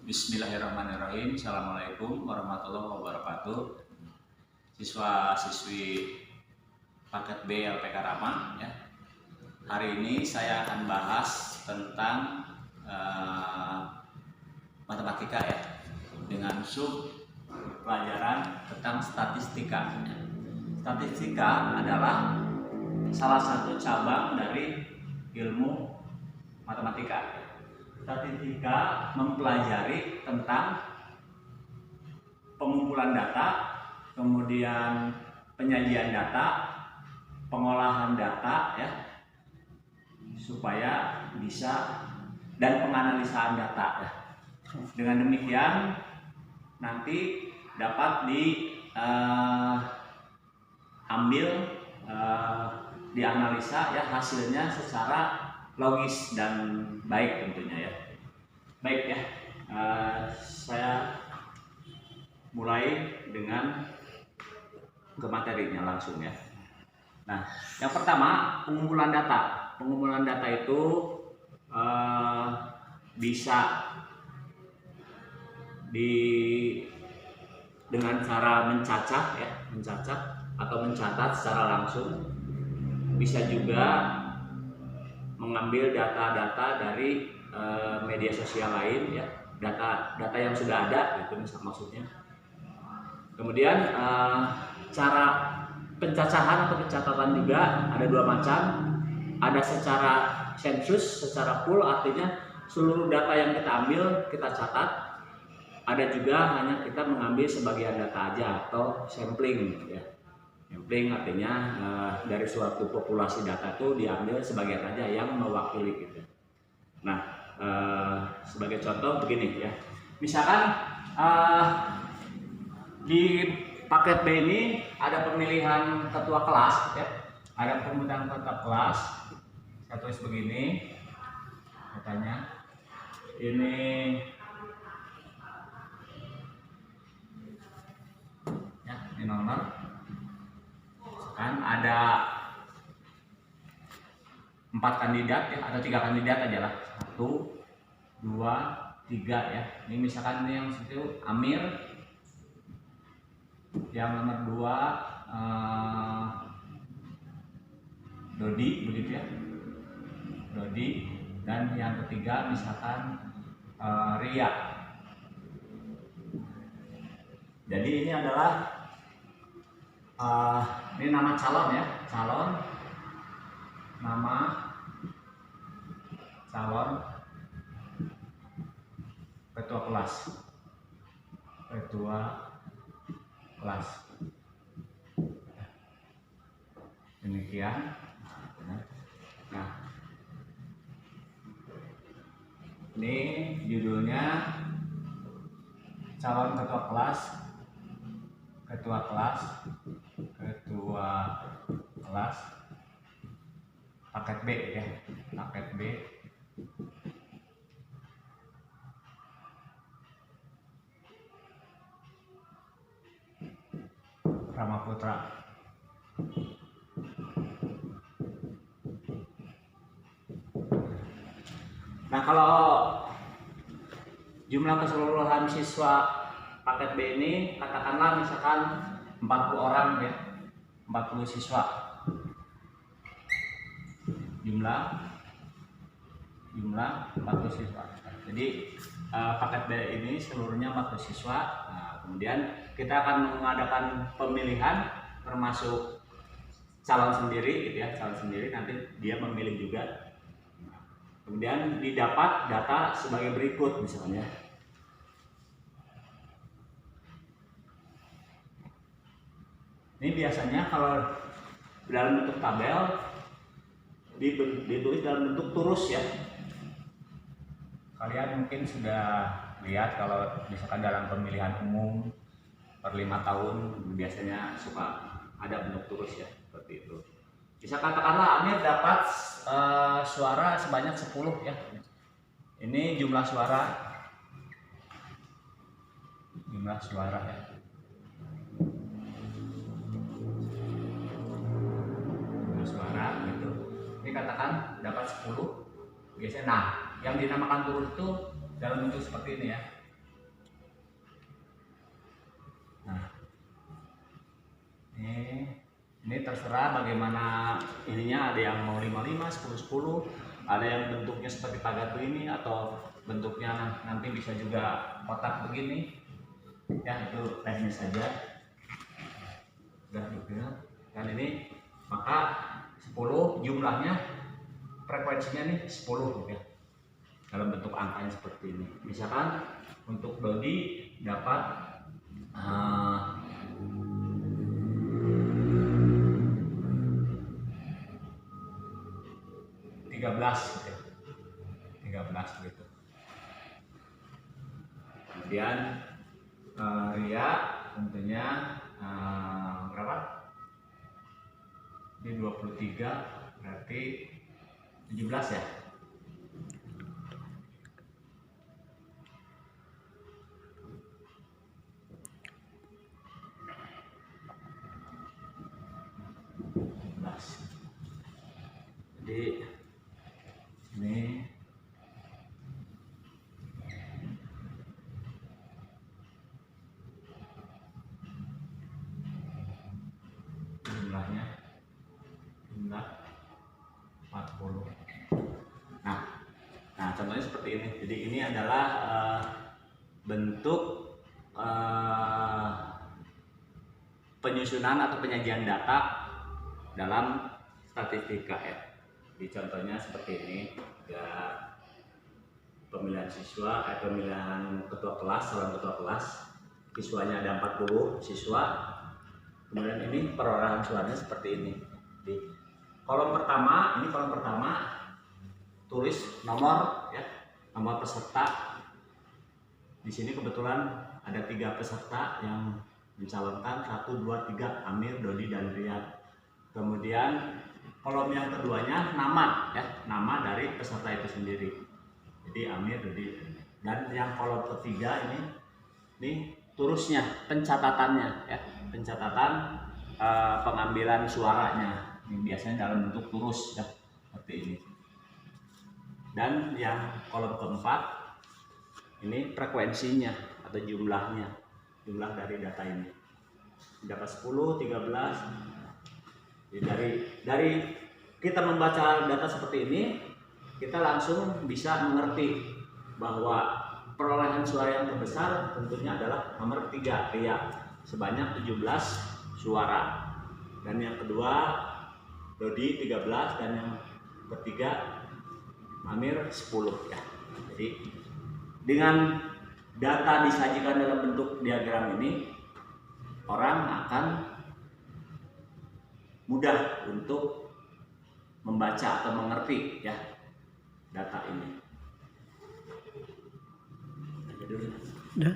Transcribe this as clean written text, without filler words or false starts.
Bismillahirrahmanirrahim. Assalamualaikum warahmatullahi wabarakatuh. Siswa-siswi paket B LPK Rama ya. Hari ini saya akan bahas tentang matematika ya, dengan sub pelajaran tentang statistika. Statistika adalah salah satu cabang dari ilmu matematika. Statistika mempelajari tentang pengumpulan data, kemudian penyajian data, pengolahan data ya, supaya bisa, dan penganalisaan data ya. Dengan demikian nanti dapat dianalisa ya hasilnya secara logis dan baik tentunya ya. Baik ya, saya mulai dengan ke materinya langsung ya. Nah, yang pertama pengumpulan data. Pengumpulan data itu bisa dengan cara mencacah ya, atau mencatat secara langsung. Bisa juga mengambil data-data dari media sosial lain ya, data yang sudah ada itu maksudnya. Kemudian cara pencacahan atau pencatatan juga ada dua macam. Ada secara sensus, secara full, artinya seluruh data yang kita ambil kita catat. Ada juga hanya kita mengambil sebagian data aja atau sampling ya. Sampling artinya dari suatu populasi data itu diambil sebagian aja yang mewakili gitu. Nah, sebagai contoh begini ya. Misalkan di paket B ini ada pemilihan ketua kelas ya. Ada pemilihan ketua kelas. Saya tulis begini katanya. Ini ya, ini nomor. Kan ada 4 kandidat ya, atau 3 kandidat aja lah, 1, 2, 3 ya. Ini misalkan ini yang situ Amir, yang nomor 2 Dodi begitu ya, Dodi, dan yang ketiga misalkan Ria. Jadi ini adalah ini nama calon ya, nama calon ketua kelas, demikian. Nah, ini judulnya calon ketua kelas paket B ya, paket B. Rama Putra. Nah, kalau jumlah keseluruhan siswa paket B ini katakanlah misalkan 40 orang ya, 40 siswa. Jumlah 40 siswa. Jadi paket B ini seluruhnya 40 siswa. Nah, kemudian kita akan mengadakan pemilihan termasuk calon sendiri gitu ya, calon sendiri nanti dia memilih juga. Kemudian didapat data sebagai berikut misalnya. Ini biasanya kalau dalam bentuk tabel ditulis dalam bentuk turus ya. Kalian mungkin sudah lihat kalau misalkan dalam pemilihan umum per 5 tahun biasanya suka ada bentuk turus ya, seperti itu. Bisa katakanlah Amir dapat suara sebanyak 10 ya. Ini jumlah suara ya. Suara gitu. Ini katakan dapat 10 biasanya. Nah, yang dinamakan turus itu dalam bentuk seperti ini ya. Nah, ini terserah bagaimana ininya, ada yang mau 55, 10, 10, ada yang bentuknya seperti pagatu ini atau bentuknya nanti bisa juga kotak begini. Ya, itu teknis saja. Udah gitu kan ini, maka 10 jumlahnya, frekuensinya nih 10 ya. Dalam bentuk angkanya seperti ini. Misalkan untuk Dodi dapat 13 gitu ya. 13 gitu. Kemudian Ria tentunya berapa? Ini 23, berarti 17 ya. Jadi ini jumlahnya, jumlah 40. Nah contohnya seperti ini. Jadi ini adalah bentuk penyusunan atau penyajian data dalam statistika ya. Di contohnya seperti ini, ya, pemilihan siswa, pemilihan ketua kelas, calon ketua kelas, siswanya ada 40 siswa. Kemudian ini perorangan suaranya seperti ini. Di kolom pertama, ini kolom pertama, tulis nomor ya, nomor peserta. Di sini kebetulan ada 3 peserta yang mencalonkan, 1, 2, 3, Amir, Dodi, dan Riyad. Kemudian kolom yang keduanya nama ya, nama dari peserta itu sendiri. Jadi Amir, Dodi, dan yang kolom ketiga ini turusnya, pencatatannya ya, pencatatan pengambilan suaranya. Ini biasanya dalam bentuk turus ya, seperti ini. Dan yang kolom keempat ini frekuensinya atau jumlahnya, jumlah dari data ini. Dapat 10, 13. Jadi dari kita membaca data seperti ini, kita langsung bisa mengerti bahwa perolehan suara yang terbesar tentunya adalah nomor 3, Ria, sebanyak 17 suara. Dan yang kedua Dodi 13, dan yang ketiga Amir 10 ya. Jadi dengan data disajikan dalam bentuk diagram ini, orang akan mudah untuk membaca atau mengerti ya data ini. Udah.